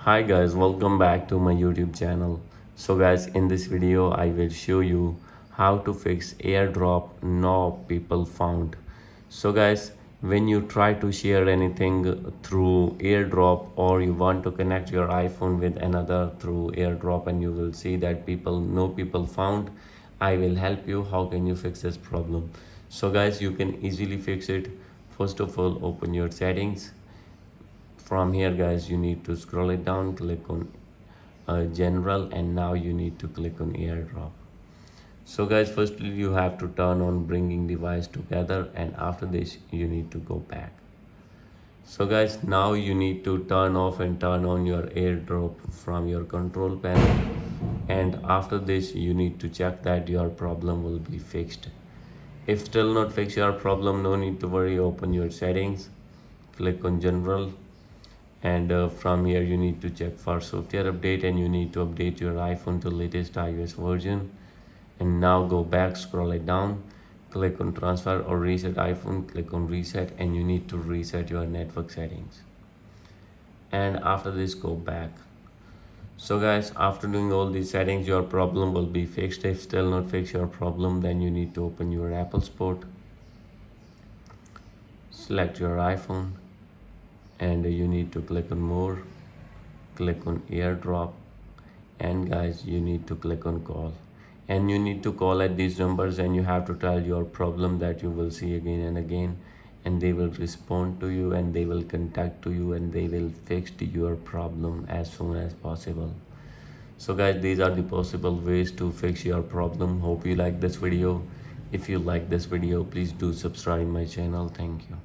Hi guys, welcome back to my YouTube channel. So guys, in this video I will show you how to fix AirDrop knob people found. So guys, when you try to share anything through AirDrop, or you want to connect your iPhone with another through AirDrop, and you will see that people found, I will help you. How can you fix this problem? So guys, you can easily fix it. First of all, open your settings. From here guys, you need to scroll it down, click on general, and now you need to click on AirDrop. So guys, firstly you have to turn on bringing device together, and after this you need to go back. So guys, now you need to turn off and turn on your AirDrop from your control panel, and after this you need to check that your problem will be fixed. If still not fix your problem, no need to worry. Open your settings, click on general, and from here you need to check for software update, and you need to update your iPhone to latest iOS version. And now go back, scroll it down, click on transfer or reset iPhone, click on reset, and you need to reset your network settings. And after this, go back. So guys, after doing all these settings, your problem will be fixed. If still not fix your problem, then you need to open your Apple Store, select your iPhone, and you need to click on more, click on AirDrop, and guys, you need to click on call, and you need to call at these numbers, and you have to tell your problem that you will see again and again, and they will respond to you, and they will contact to you, and they will fix your problem as soon as possible. So guys, these are the possible ways to fix your problem. Hope you like this video. If you like this video, please do subscribe my channel. Thank you.